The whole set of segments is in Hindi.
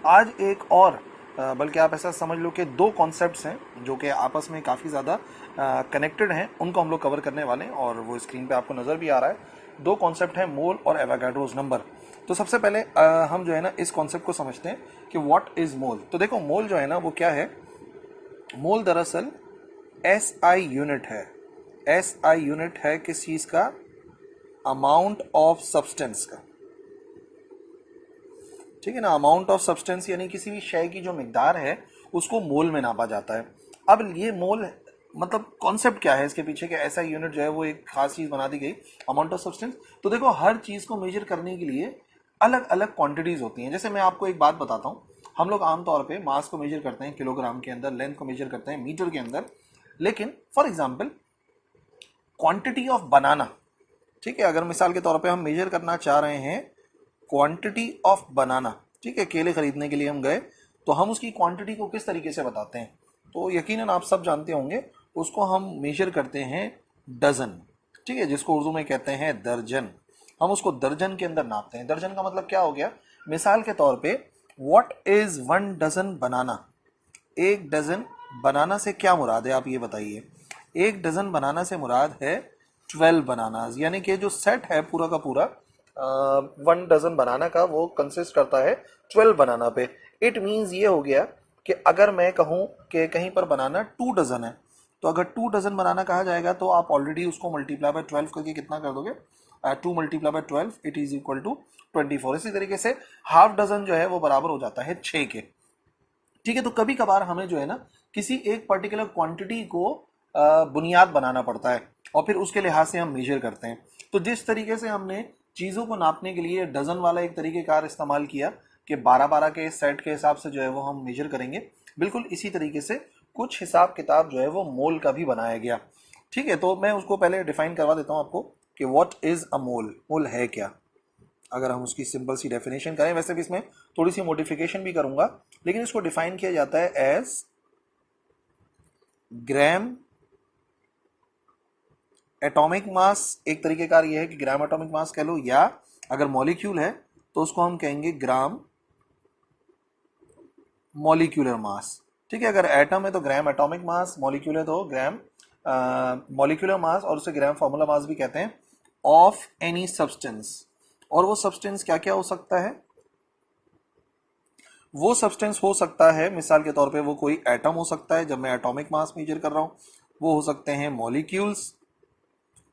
आज एक और बल्कि आप ऐसा समझ लो कि दो कॉन्सेप्ट्स हैं जो कि आपस में काफ़ी ज़्यादा कनेक्टेड हैं, उनको हम लोग कवर करने वाले हैं और वो स्क्रीन पे आपको नज़र भी आ रहा है। दो कॉन्सेप्ट हैं, मोल और एवोगाड्रोस नंबर। तो सबसे पहले हम जो है ना इस कॉन्सेप्ट को समझते हैं कि व्हाट इज़ मोल। तो देखो मोल जो है ना वो क्या है। मोल दरअसल एसआई यूनिट है। एसआई यूनिट है किस चीज़ का? अमाउंट ऑफ सब्सटेंस का। ठीक है ना, अमाउंट ऑफ सब्सटेंस यानी किसी भी शय की जो मिकदार है उसको मोल में नापा जाता है। अब ये मोल मतलब कॉन्सेप्ट क्या है इसके पीछे, कि ऐसा यूनिट जो है वो एक खास चीज बना दी गई, अमाउंट ऑफ सब्सटेंस। तो देखो हर चीज को मेजर करने के लिए अलग अलग क्वांटिटीज होती हैं। जैसे मैं आपको एक बात बताता हूँ, हम लोग आमतौर पे मास को मेजर करते हैं किलोग्राम के अंदर, लेंथ को मेजर करते हैं मीटर के अंदर, लेकिन फॉर एग्जाम्पल क्वांटिटी ऑफ बनाना, ठीक है, अगर मिसाल के तौर पे हम मेजर करना चाह रहे हैं क्वांटिटी ऑफ बनाना, ठीक है, केले खरीदने के लिए हम गए, तो हम उसकी क्वांटिटी को किस तरीके से बताते हैं? तो यकीनन आप सब जानते होंगे, उसको हम मेजर करते हैं डजन, ठीक है, जिसको उर्दू में कहते हैं दर्जन। हम उसको दर्जन के अंदर नापते हैं। दर्जन का मतलब क्या हो गया? मिसाल के तौर पे व्हाट इज 1 डजन बनाना। एक डजन बनाना से क्या मुराद है, आप ये बताइए। एक डजन बनाना से मुराद है 12 बनानाज, यानी कि जो सेट है पूरा का पूरा 1 डजन बनाना का, वो कंसिस्ट करता है 12 बनाना पे। इट मीन्स ये हो गया कि अगर मैं कहूँ कि कहीं पर बनाना 2 डजन है, तो अगर 2 डजन बनाना कहा जाएगा तो आप ऑलरेडी उसको मल्टीप्लाई बाय 12 करके कितना कर दोगे? 2 × 12 इट इज इक्वल टू 24। इसी तरीके से हाफ डजन जो है वो बराबर हो जाता है 6 के। ठीक है, तो कभी कभार हमें जो है ना किसी एक पर्टिकुलर क्वांटिटी को बुनियाद बनाना पड़ता है और फिर उसके लिहाज से हम मेजर करते हैं। तो जिस तरीके से हमने चीज़ों को नापने के लिए डजन वाला एक तरीकेकार इस्तेमाल किया कि 12-12 के सेट के हिसाब से जो है वो हम मेजर करेंगे, बिल्कुल इसी तरीके से कुछ हिसाब किताब जो है वो मोल का भी बनाया गया। ठीक है, तो मैं उसको पहले डिफाइन करवा देता हूँ आपको कि व्हाट इज अ मोल। मोल है क्या, अगर हम उसकी सिंपल सी डेफिनेशन करें, वैसे भी इसमें थोड़ी सी मॉडिफिकेशन भी करूंगा, लेकिन इसको डिफाइन किया जाता है एज ग्राम एटॉमिक मास। एक तरीकेकार ये है कि ग्राम एटॉमिक मास कह लो, या अगर मॉलिक्यूल है तो उसको हम कहेंगे ग्राम मॉलिक्यूलर मास। ठीक है, अगर एटम है तो ग्राम एटॉमिक मास, मॉलिक्यूल है तो ग्राम मॉलिक्यूलर मास, और उसे ग्राम फार्मूला मास भी कहते हैं, ऑफ एनी सब्सटेंस। और वो सब्सटेंस क्या क्या हो सकता है? वो सब्सटेंस हो सकता है, मिसाल के तौर पे वो कोई एटम हो सकता है जब मैं एटॉमिक मास मेजर कर रहा हूं, वो हो सकते हैं मॉलिक्यूल्स,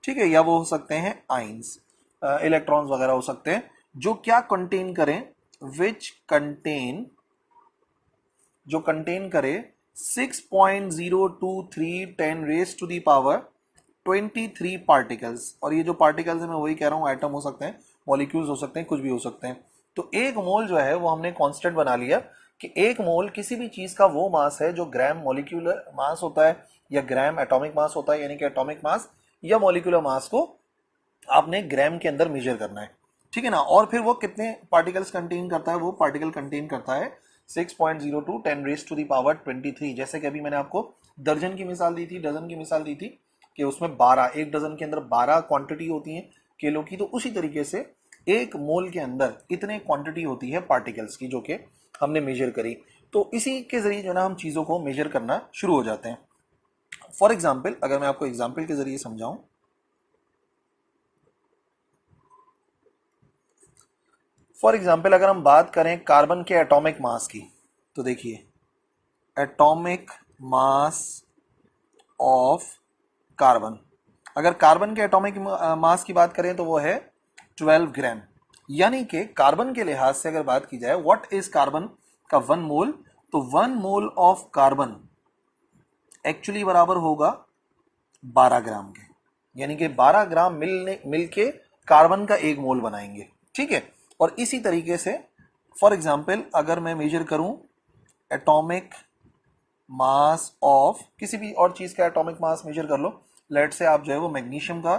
ठीक है, या वो हो सकते हैं आइंस, इलेक्ट्रॉन्स वगैरह हो सकते हैं, जो क्या कंटेन करें, विच कंटेन, जो कंटेन करे 6.023 10 raise to the power 23 particles. और ये जो पार्टिकल्स है मैं वही कह रहा हूँ, एटम हो सकते हैं, मॉलिक्यूल्स हो सकते हैं, कुछ भी हो सकते हैं। तो एक मोल जो है वो हमने कांस्टेंट बना लिया कि एक मोल किसी भी चीज का वो मास है जो ग्राम मॉलिक्यूलर मास होता है या ग्राम एटॉमिक मास होता है, यानी कि एटॉमिक मास या मॉलिक्यूलर मास को आपने ग्राम के अंदर मेजर करना है। ठीक है ना, और फिर वो कितने पार्टिकल्स कंटेन करता है? वो पार्टिकल कंटेन करता है 6.02 10 रेज टू दी पावर 23। जैसे कि अभी मैंने आपको दर्जन की मिसाल दी थी, डजन की मिसाल दी थी कि उसमें 12, एक डजन के अंदर 12 क्वांटिटी होती है केलों की, तो उसी तरीके से एक मोल के अंदर इतने क्वांटिटी होती है पार्टिकल्स की जो कि हमने मेजर करी। तो इसी के जरिए जो ना हम चीजों को मेजर करना शुरू हो जाते हैं। फॉर एग्जाम्पल, अगर मैं आपको एग्जाम्पल के जरिए समझाऊं, फॉर एग्जाम्पल अगर हम बात करें कार्बन के एटॉमिक मास की, तो देखिए एटॉमिक मास ऑफ कार्बन, अगर कार्बन के एटॉमिक मास की बात करें तो वो है 12 ग्राम। यानी कि कार्बन के लिहाज से अगर बात की जाए व्हाट इज कार्बन का 1 मोल, तो 1 मोल ऑफ कार्बन एक्चुअली बराबर होगा 12 ग्राम के, यानी कि 12 ग्राम मिलके कार्बन का 1 मोल बनाएंगे। ठीक है, और इसी तरीके से फॉर एग्जाम्पल अगर मैं मेजर करूं एटॉमिक मास ऑफ किसी भी और चीज का एटॉमिक मास मेजर कर लो, लेट से आप जो है वो मैग्नीशियम का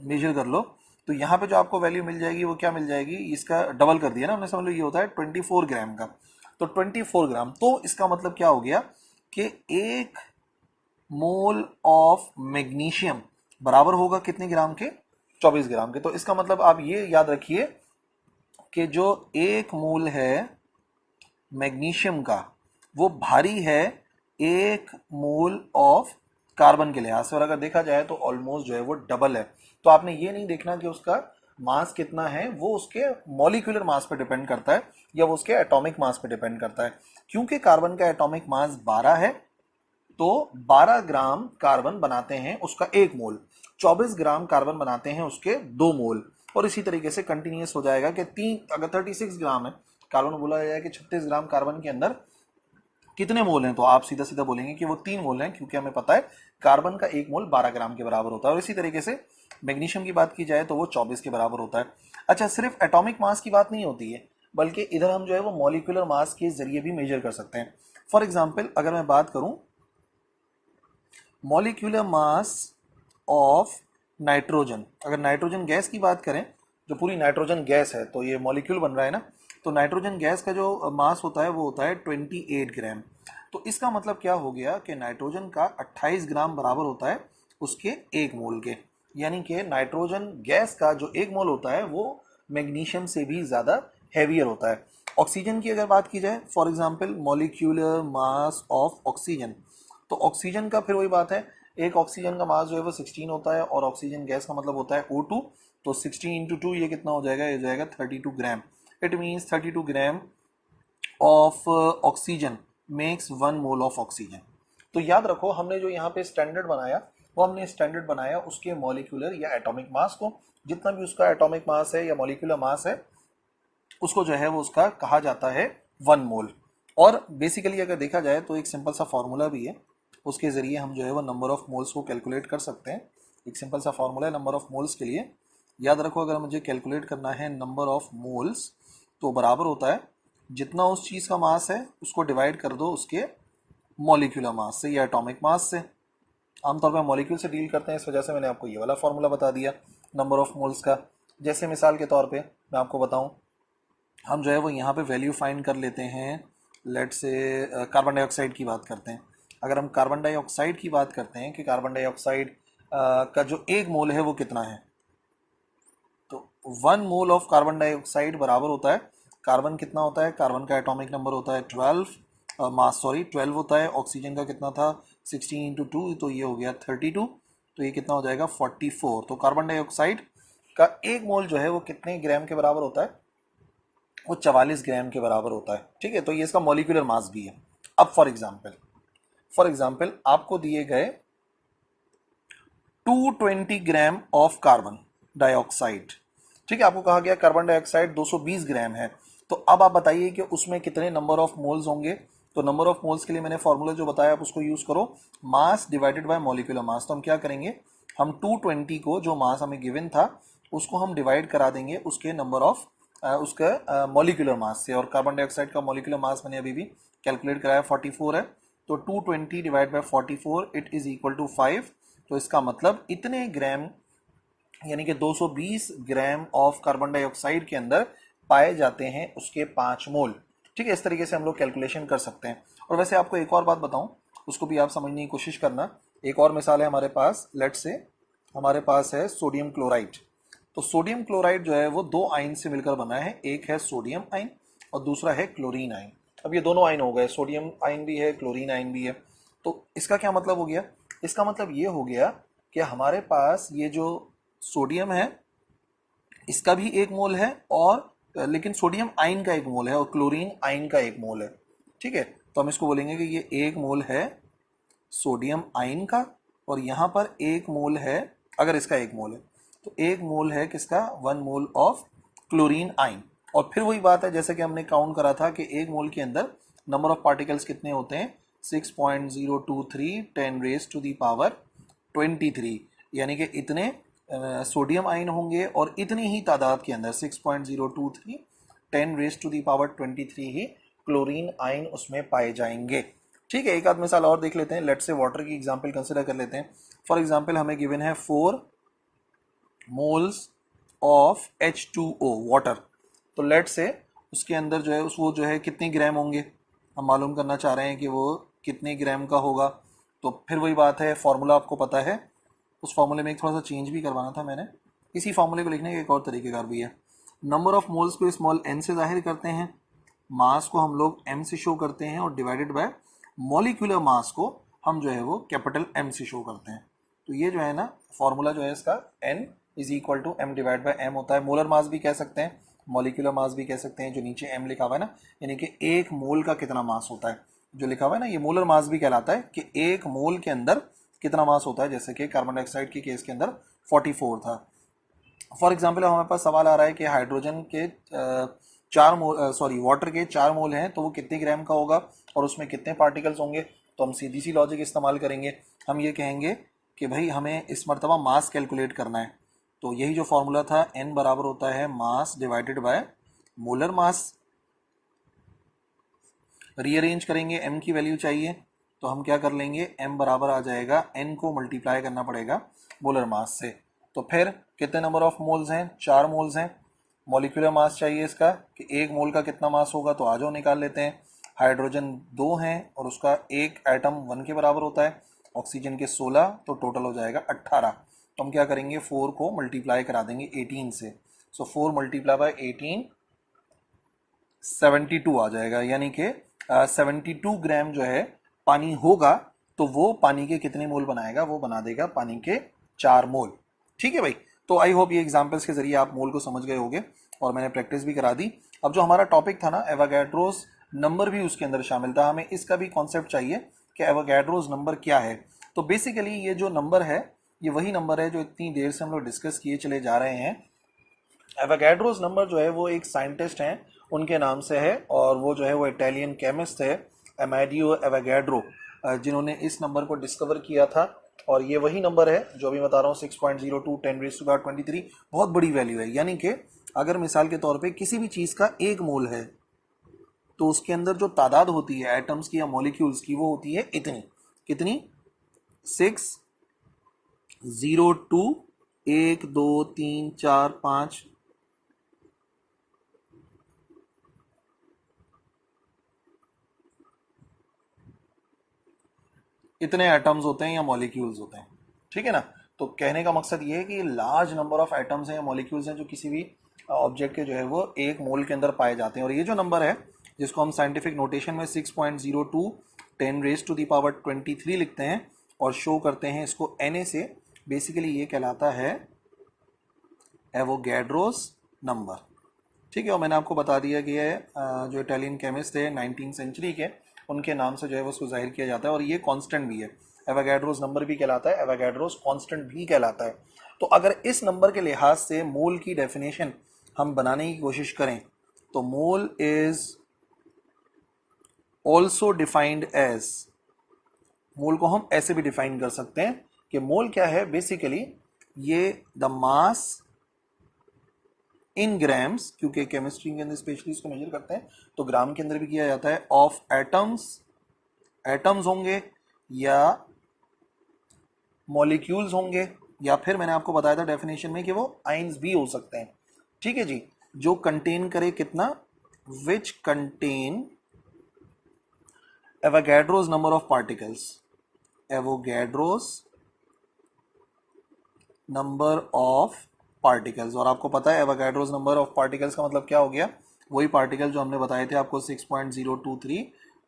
मेजर कर लो, तो यहाँ पे जो आपको वैल्यू मिल जाएगी वो क्या मिल जाएगी? इसका डबल कर दिया ना हमने, समझ लो ये होता है 24 ग्राम का। तो 24 ग्राम, तो इसका मतलब क्या हो गया कि 1 मोल ऑफ मैग्नीशियम बराबर होगा कितने ग्राम के? 24 ग्राम के। तो इसका मतलब आप ये याद रखिए कि जो 1 मोल है मैग्नीशियम का वो भारी है 1 मोल ऑफ कार्बन के लिहाज से, और अगर देखा जाए तो ऑलमोस्ट जो है वो डबल है। तो आपने ये नहीं देखना कि उसका मास कितना है, वो उसके मॉलिक्यूलर मास पे डिपेंड करता है या वो उसके एटॉमिक मास पे डिपेंड करता है। क्योंकि कार्बन का एटॉमिक मास 12 है, तो 12 ग्राम कार्बन बनाते हैं उसका 1 मोल, 24 ग्राम कार्बन बनाते हैं उसके 2 मोल, और इसी तरीके से कंटिन्यूस हो जाएगा कि अगर 36 ग्राम है कार्बन, बोला जाए कि 36 ग्राम कार्बन के अंदर कितने मोल हैं, तो आप सीधा सीधा बोलेंगे कि वो 3 मोल हैं, क्योंकि हमें पता है कार्बन का 1 मोल 12 ग्राम के बराबर होता है। और इसी तरीके से मैग्नीशियम की बात की जाए तो वो 24 के बराबर होता है। अच्छा, सिर्फ एटॉमिक मास की बात नहीं होती है, बल्कि इधर हम जो है वो मॉलिक्यूलर मास के जरिए भी मेजर कर सकते हैं। फॉर एग्जाम्पल अगर मैं बात करूं मॉलिक्यूलर मास ऑफ नाइट्रोजन, अगर नाइट्रोजन गैस की बात करें, जो पूरी नाइट्रोजन गैस है, तो ये मॉलिक्यूल बन रहा है ना, तो नाइट्रोजन गैस का जो मास होता है वो होता है 28 ग्राम। तो इसका मतलब क्या हो गया कि नाइट्रोजन का 28 ग्राम बराबर होता है उसके 1 मोल के, यानी कि नाइट्रोजन गैस का जो 1 मोल होता है वो मैग्नीशियम से भी ज़्यादा हैवियर होता है। ऑक्सीजन की अगर बात की जाए, for example molecular mass of oxygen, तो ऑक्सीजन का फिर वही बात है, एक ऑक्सीजन का मास जो है वो 16 होता है, और ऑक्सीजन गैस का मतलब होता है O2, तो 16 इंटू 2 ये कितना हो जाएगा, ये हो जाएगा 32 gram. It means 32 gram of oxygen makes 1 mole of oxygen. तो याद रखो, हमने जो यहाँ पे स्टैंडर्ड बनाया वो हमने स्टैंडर्ड बनाया उसके मॉलिक्यूलर या एटॉमिक मास को, जितना भी उसका एटॉमिक मास है या मॉलिक्यूलर मास है उसको जो है वो उसका कहा जाता है 1 मोल। और बेसिकली अगर देखा जाए तो एक सिंपल सा फॉर्मूला भी है, उसके ज़रिए हम जो है वो नंबर ऑफ मोल्स को कैलकुलेट कर सकते हैं। एक सिंपल सा फॉर्मूला है नंबर ऑफ मोल्स के लिए। याद रखो, अगर मुझे कैलकुलेट करना है नंबर ऑफ मोल्स, तो बराबर होता है जितना उस चीज़ का मास है उसको डिवाइड कर दो उसके मॉलिक्यूलर मास से या एटॉमिक मास से। आमतौर पर मॉलिक्यूल से डील करते हैं, इस वजह से मैंने आपको ये वाला फॉर्मूला बता दिया नंबर ऑफ मोल्स का। जैसे मिसाल के तौर पे मैं आपको बताऊं, हम जो है वो यहाँ पे वैल्यू फाइंड कर लेते हैं। लेट से कार्बन डाइऑक्साइड की बात करते हैं। अगर हम कार्बन डाइऑक्साइड की बात करते हैं कि कार्बन डाइऑक्साइड का जो 1 मोल है वो कितना है, तो 1 मोल ऑफ कार्बन डाइऑक्साइड बराबर होता है, कार्बन कितना होता है, कार्बन का एटॉमिक नंबर होता है 12, मास सॉरी 12 होता है। ऑक्सीजन का कितना था 16 इंटू 2, तो ये हो गया 32, तो ये कितना हो जाएगा 44। तो कार्बन डाइऑक्साइड का 1 मोल जो है वो कितने ग्राम के बराबर होता है, वो 44 ग्राम के बराबर होता है। ठीक है, तो ये इसका मॉलिक्यूलर मास भी है। अब फॉर एग्जाम्पल आपको दिए गए 220 ग्राम ऑफ कार्बन डाइऑक्साइड, ठीक है, आपको कहा गया कार्बन डाइऑक्साइड 220 ग्राम है, तो अब आप बताइए कि उसमें कितने नंबर ऑफ मोल्स होंगे। तो नंबर ऑफ मोल्स के लिए मैंने फॉर्मूला जो बताया आप उसको यूज करो, mass divided by molecular mass. तो हम क्या करेंगे, हम 220 को जो मास हमें गिवन था उसको हम डिवाइड करा देंगे उसके नंबर ऑफ उसका मॉलिक्यूलर मास से, और कार्बन डाइऑक्साइड का मॉलिक्यूलर मास मैंने अभी भी कैलकुलेट कराया 44 है, तो 220 divide by 44 it is equal to 5। तो इसका मतलब इतने ग्राम, यानी कि 220 ग्राम ऑफ कार्बन डाइऑक्साइड के अंदर पाए जाते हैं उसके 5 मोल। ठीक है, इस तरीके से हम लोग कैलकुलेशन कर सकते हैं। और वैसे आपको एक और बात बताऊं, उसको भी आप समझने की कोशिश करना। एक और मिसाल है हमारे पास, लेट से हमारे पास है सोडियम क्लोराइड। तो सोडियम क्लोराइड जो है वो 2 आयन से मिलकर बना है, एक है सोडियम आयन और दूसरा है क्लोरीन आयन। अब ये दोनों आयन हो गए, सोडियम आयन भी है क्लोरीन आयन भी है। तो इसका क्या मतलब हो गया, इसका मतलब ये हो गया कि हमारे पास ये जो सोडियम है इसका भी 1 मोल है, और लेकिन सोडियम आयन का 1 मोल है और क्लोरीन आयन का 1 मोल है। ठीक है, तो हम इसको बोलेंगे कि ये 1 मोल है सोडियम आयन का, और यहाँ पर 1 मोल है, अगर इसका 1 मोल है तो 1 मोल है किसका, 1 मोल ऑफ क्लोरीन आयन। और फिर वही बात है जैसे कि हमने काउंट करा था कि 1 मोल के अंदर नंबर ऑफ पार्टिकल्स कितने होते हैं, 6.023 10 रेज टू दी पावर 23, यानी कि इतने सोडियम आयन होंगे और इतनी ही तादाद के अंदर 6.023 10 रेज टू दी पावर 23 ही क्लोरीन आयन उसमें पाए जाएंगे। ठीक है, एक आध मिसाल और देख लेते हैं। लेट से वाटर की एग्जांपल कंसिडर कर लेते हैं। फॉर एग्जांपल हमें गिवन है 4 मोल्स ऑफ H2O वाटर। तो लेट से उसके अंदर जो है वो जो है कितने ग्राम होंगे, हम मालूम करना चाह रहे हैं कि वो कितने ग्राम का होगा। तो फिर वही बात है, फॉर्मूला आपको पता है, उस फॉर्मूले में एक थोड़ा सा चेंज भी करवाना था मैंने। इसी फॉर्मूले को लिखने का एक और तरीकेकार भी है। नंबर ऑफ मोल्स को स्मॉल n से जाहिर करते हैं, मास को हम लोग m से शो करते हैं और डिवाइडेड बाय मॉलिक्यूलर मास को हम जो है वो कैपिटल M से शो करते हैं। तो ये जो है ना फॉर्मूला जो है इसका n is equal to m divide by m होता है। मोलर मास भी कह सकते हैं, मॉलिक्यूलर मास भी कह सकते हैं, जो नीचे m लिखा हुआ है ना, यानी कि एक मोल का कितना मास होता है जो लिखा हुआ है ना, ये मोलर मास भी कहलाता है कि एक मोल के अंदर कितना मास होता है। जैसे कि कार्बन डाइऑक्साइड के केस के अंदर 44 था। फॉर एग्जाम्पल हमारे पास सवाल आ रहा है कि हाइड्रोजन के वाटर के 4 मोल हैं तो वो कितने ग्राम का होगा और उसमें कितने पार्टिकल्स होंगे। तो हम सीधी सी लॉजिक इस्तेमाल करेंगे, हम ये कहेंगे कि भाई हमें इस मरतबा मास कैलकुलेट करना है। तो यही जो फॉर्मूला था n बराबर होता है mass divided by molar mass. Rearrange करेंगे, m की वैल्यू चाहिए तो हम क्या कर लेंगे, m बराबर आ जाएगा n को मल्टीप्लाई करना पड़ेगा मोलर मास से। तो फिर कितने नंबर ऑफ मोल्स हैं, 4 मोल्स हैं। मॉलिक्यूलर मास चाहिए इसका कि एक मोल का कितना मास होगा, तो आ जाओ निकाल लेते हैं। हाइड्रोजन 2 हैं और उसका एक एटम 1 के बराबर होता है, ऑक्सीजन के 16, तो टोटल हो जाएगा 18। तो हम क्या करेंगे, 4 को मल्टीप्लाई करा देंगे 18 से। सो 4 मल्टीप्लाई बाय 18 72 आ जाएगा, यानी कि 72 ग्राम जो है पानी होगा तो वो पानी के कितने मोल बनाएगा, वो बना देगा पानी के 4 मोल। ठीक है भाई। तो आई होप ये एग्जांपल्स के जरिए आप मोल को समझ गए होंगे और मैंने प्रैक्टिस भी करा दी। अब जो हमारा टॉपिक था ना एवोगैड्रोस नंबर भी उसके अंदर शामिल था, हमें इसका भी कॉन्सेप्ट चाहिए कि एवोगैड्रोस नंबर क्या है। तो बेसिकली ये जो नंबर है ये वही नंबर है जो इतनी देर से हम लोग डिस्कस किए चले जा रहे हैं। एवोगैड्रोस नंबर जो है वो एक साइंटिस्ट हैं उनके नाम से है और वो जो है वो इटालियन केमिस्ट है अमेडियो एवोगैड्रो, जिन्होंने इस नंबर को डिस्कवर किया था। और ये वही नंबर है जो अभी बता रहा हूँ 6.02 10⁻23, बहुत बड़ी वैल्यू है। यानी कि अगर मिसाल के तौर पे किसी भी चीज़ का एक मोल है तो उसके अंदर जो तादाद होती है एटम्स की या मॉलिक्यूल्स की वो होती है इतनी, कितनी, 602 1 2 3 4 5 इतने एटम्स होते हैं या मॉलिक्यूल्स होते हैं। ठीक है ना। तो कहने का मकसद ये है कि लार्ज नंबर ऑफ एटम्स हैं या मॉलिक्यूल्स हैं जो किसी भी ऑब्जेक्ट के जो है वो एक मोल के अंदर पाए जाते हैं। और ये जो नंबर है जिसको हम साइंटिफिक नोटेशन में 6.02 10⁻23 लिखते हैं और शो करते हैं इसको Na से, बेसिकली ये कहलाता है एवोगैड्रोस नंबर। ठीक है। और मैंने आपको बता दिया कि ये जो इटालियन केमिस्ट थे 19वीं सेंचुरी के, उनके नाम से जो है वो उसको जाहिर किया जाता है और ये कांस्टेंट भी है। एवोगैड्रोस नंबर भी कहलाता है, एवोगैड्रोस कांस्टेंट भी कहलाता है। तो अगर इस नंबर के लिहाज से मोल की डेफिनेशन हम बनाने की कोशिश करें तो mole is also defined as, mole को हम ऐसे भी डिफाइन कर सकते हैं कि मोल क्या है, बेसिकली ये द मास इन ग्राम्स, क्योंकि केमिस्ट्री के अंदर स्पेशली इसको मेजर करते हैं तो ग्राम के अंदर भी किया जाता है, ऑफ एटम्स, एटम्स होंगे या मॉलिक्यूल्स होंगे, या फिर मैंने आपको बताया था डेफिनेशन में कि वो आइंस भी हो सकते हैं। ठीक है जी। जो कंटेन करे कितना, which contain Avogadro's number of particles, Avogadro's number of particles. और आपको पता है एवोगैड्रोस नंबर ऑफ पार्टिकल्स का मतलब क्या हो गया, वही पार्टिकल जो हमने बताए थे आपको 6.023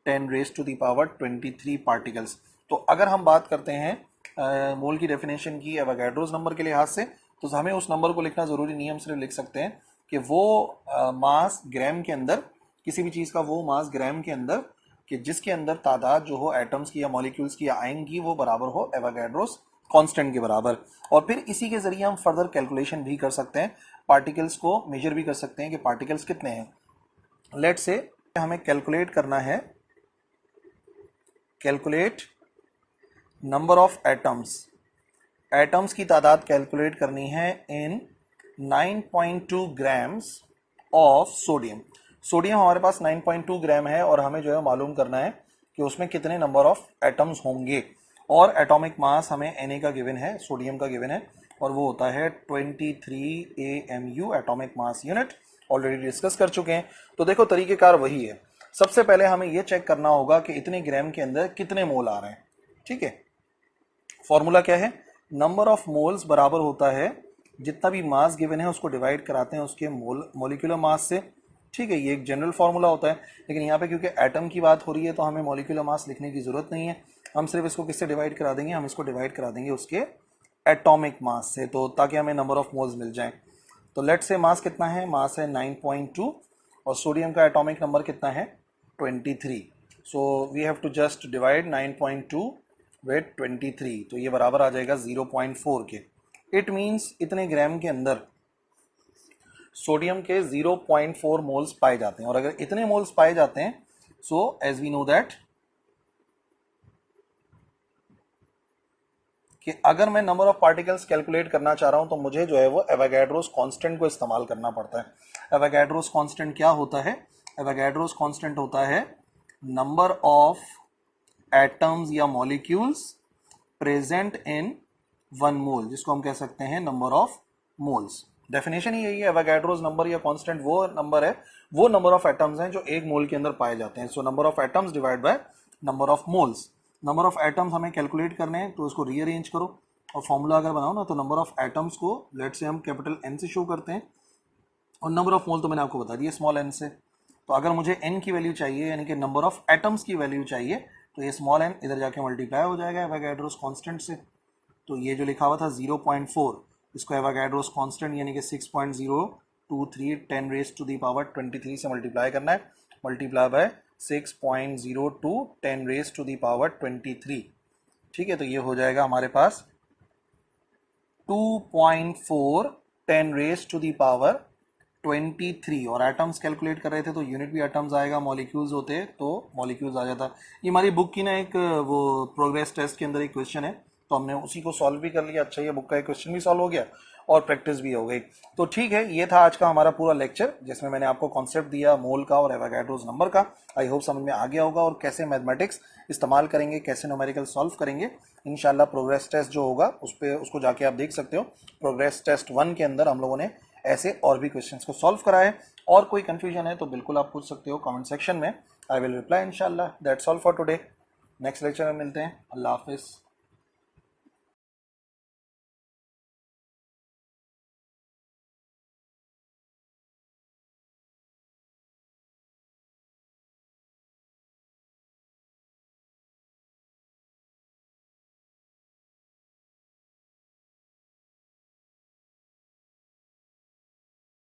10⁻23 पार्टिकल्स। तो अगर हम बात करते हैं मोल की डेफिनेशन की एवोगैड्रोस नंबर के लिहाज से, तो हमें उस नंबर को लिखना ज़रूरी नहीं, हम सिर्फ लिख सकते हैं कि वो मास ग्राम के अंदर, किसी भी चीज़ का वो मास ग्राम के अंदर कि जिसके अंदर तादाद जो हो एटम्स की या मॉलिक्यूल्स की या आयन की वो बराबर हो एवोगैड्रोस कांस्टेंट के बराबर। और फिर इसी के जरिए हम फर्दर कैलकुलेशन भी कर सकते हैं, पार्टिकल्स को मेजर भी कर सकते हैं कि पार्टिकल्स कितने हैं। लेट्स से हमें कैलकुलेट करना है, calculate number of atoms, atoms की तादाद कैलकुलेट करनी है इन 9.2 ग्राम्स ऑफ सोडियम। सोडियम हमारे पास 9.2 ग्राम है और हमें जो है मालूम करना है कि उसमें कितने नंबर ऑफ एटम्स होंगे। और एटॉमिक मास हमें Na का गिवन है, सोडियम का गिवन है और वो होता है 23 AMU atomic mass unit, already discuss कर चुके हैं। तो देखो तरीकेकार वही है, सबसे पहले हमें ये चेक करना होगा कि इतने ग्राम के अंदर कितने मोल आ रहे हैं। ठीक है। फॉर्मूला क्या है, नंबर ऑफ मोल्स बराबर होता है जितना भी मास गिवन है उसको डिवाइड कराते हैं उसके मोलिकुलर मास से। ठीक है, ये एक जनरल फार्मूला होता है, लेकिन यहाँ पे क्योंकि एटम की बात हो रही है तो हमें मॉलिक्यूलर मास लिखने की ज़रूरत नहीं है। हम सिर्फ इसको किससे डिवाइड करा देंगे, हम इसको डिवाइड करा देंगे उसके एटॉमिक मास से, तो ताकि हमें नंबर ऑफ मोल्स मिल जाएं। तो लेट से मास कितना है, मास है 9.2 और सोडियम का एटॉमिक नंबर कितना है 23। So we have to just divide 9.2 with 23, तो ये बराबर आ जाएगा 0.4 के। इट मीन्स इतने ग्राम के अंदर सोडियम के 0.4 मोल्स पाए जाते हैं। और अगर इतने मोल्स पाए जाते हैं, so as we know that कि अगर मैं नंबर ऑफ पार्टिकल्स कैलकुलेट करना चाह रहा हूं तो मुझे जो है वो एवोगाड्रोस कांस्टेंट को इस्तेमाल करना पड़ता है। एवोगाड्रोस कांस्टेंट क्या होता है, एवोगाड्रोस कांस्टेंट होता है नंबर ऑफ एटम्स या मॉलिक्यूल्स प्रेजेंट इन 1 मोल, जिसको हम कह सकते हैं नंबर ऑफ मोल्स। डेफिनेशन ही यही है, एवोगाड्रोस नंबर या कांस्टेंट वो नंबर है, वो नंबर ऑफ एटम्स हैं जो एक मोल के अंदर पाए जाते हैं। So number of atoms divide by number of moles. Number of atoms हमें कैलकुलेट करने हैं तो उसको रीअरेंज करो और फॉर्मूला अगर बनाओ ना, तो नंबर ऑफ एटम्स को लेट से हम कैपिटल एन से शो करते हैं और नंबर ऑफ मोल तो मैंने आपको बता दिया स्मॉल एन से। तो अगर मुझे एन की वैल्यू चाहिए यानी कि नंबर ऑफ एटम्स की वैल्यू चाहिए, तो ये स्मॉल एन इधर जाके मल्टीप्लाई हो जाएगा एवोगाड्रोस कांस्टेंट से। तो ये जो लिखा हुआ था 0.4, इसको एवोगाड्रोस कांस्टेंट यानी कि 6.023 10 रेज टू द पावर 23 से मल्टीप्लाई करना है, multiply by 6.02 10 raise to the power 23। ठीक है, तो ये हो जाएगा हमारे पास 2.4 10 रेज टू द पावर 23। और एटम्स कैलकुलेट कर रहे थे तो यूनिट भी एटम्स आएगा, मॉलिक्यूल्स होते तो मॉलिक्यूल्स आ जाता। ये हमारी बुक की ना एक वो प्रोग्रेस टेस्ट के अंदर एक क्वेश्चन है, तो हमने उसी को सॉल्व भी कर लिया। अच्छा, ये बुक का एक क्वेश्चन भी सॉल्व हो गया और प्रैक्टिस भी हो गई। तो ठीक है, ये था आज का हमारा पूरा लेक्चर जिसमें मैंने आपको कॉन्सेप्ट दिया मोल का और एवोगाड्रोस नंबर का। आई होप समझ में आ गया होगा और कैसे मैथमेटिक्स इस्तेमाल करेंगे, कैसे न्यूमेरिकल सॉल्व करेंगे। इंशाल्लाह प्रोग्रेस टेस्ट जो होगा उसको जाके आप देख सकते हो। प्रोग्रेस टेस्ट 1 के अंदर हम लोगों ने ऐसे और भी क्वेश्चंस को सॉल्व करा है। और कोई कंफ्यूजन है तो बिल्कुल आप पूछ सकते हो कमेंट सेक्शन में, आई विल रिप्लाई इंशाल्लाह। That's all for today. Next lecture में मिलते हैं। अल्लाह हाफिज़।